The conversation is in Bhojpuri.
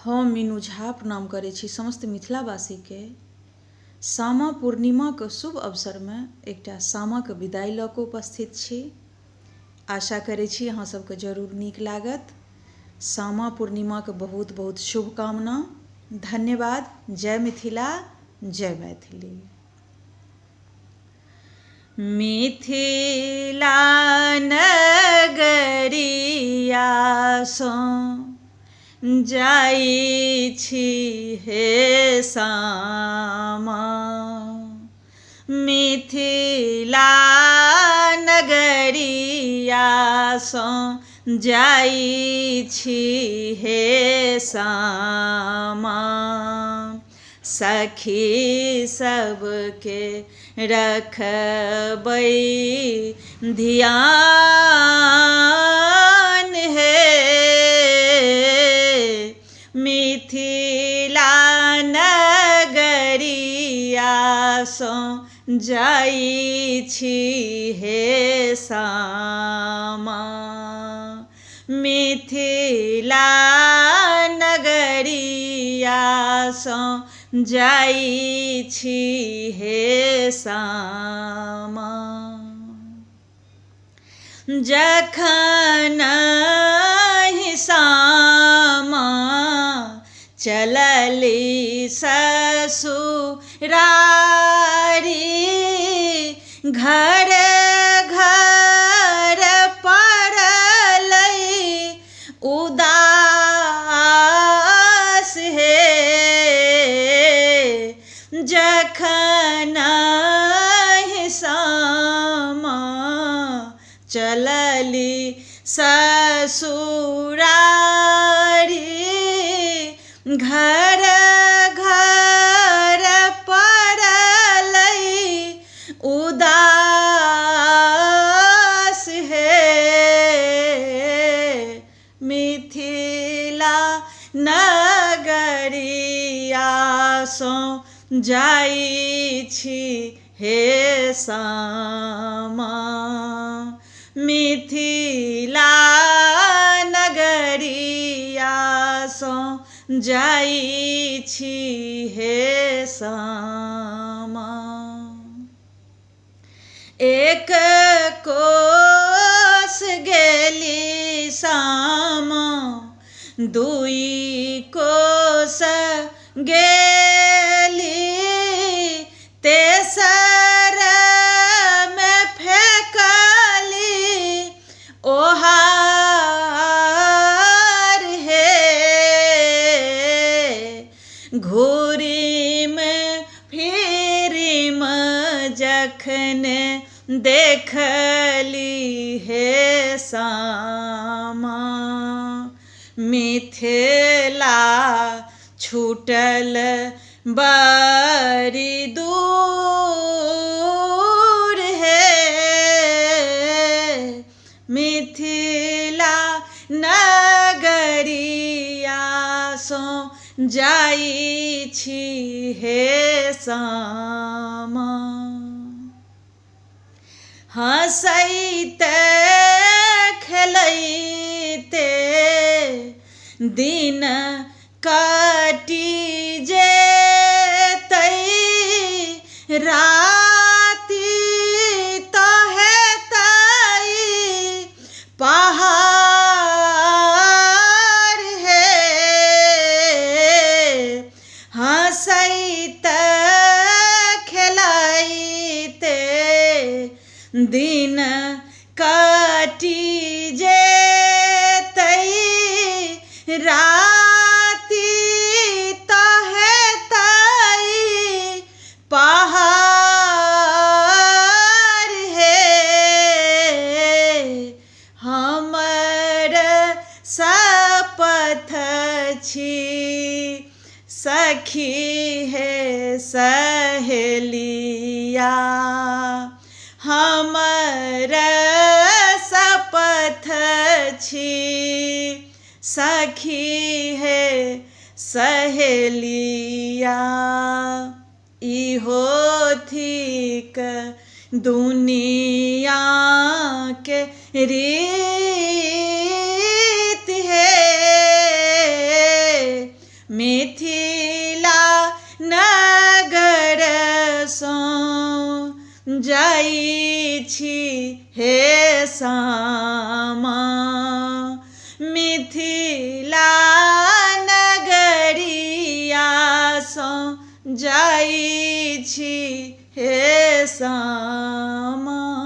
हम मीनू झा प्रणाम करै छी समस्त मिथिलावासीके। सामा पूर्णिमाके शुभ अवसरमे एकटा सामाके विदाइ लऽ कऽ उपस्थित छी। आशा करै छी अहाँ सबके जरूर नीक लागत। सामा पूर्णिमाके बहुत बहुत शुभकामना। धन्यवाद। जय मिथिला, जय मैथिली। मिथिला नगरियासँ जाइ छी हे सामा, मिथिला नगरियासँ जाइ छी हे सामा। सखी सबके रखबै ध्यान हे, मिथिला नगरियासँ जाइ छी हे सामा, मिथिला नगरियासँ जाइ छी हे सामा। जखन सामा चलली ससुरारी, घर घर पड़लै उदास हे। जखन सामा चलली ससुरारी, घर घर पड़लै उदास हे। मिथिला नगरियासँ जाइ छी हे सामा, मिथिला नगरियासँ जाइ छी हे सामा। एक कोस गेली सामा, दुई कोस गेली, तेसर में फेंकली ओहार हे। घूरिमे फिरिमे जखन देखली हे सामा, मिथिला छूटल बड़ी दूर हे। मिथिला नगरियासँ जाइ छी हे सामा। हँसैते खेलैते दिन कटि जेतै, राति तऽ हेतै पहाड़ हे। हँसैते खेलैते दिन कटि जेतै, राति तऽ हेतै पहाड़ हे। हमर शपथ छी सखी हे सहेलिया, हमर शपथ छी सखी हे सहेलिया। इहो थिक दुनिया के रीत हे, जाइ छी हे सामा मिथिला नगरिया सँ जाइ छी हे सामा।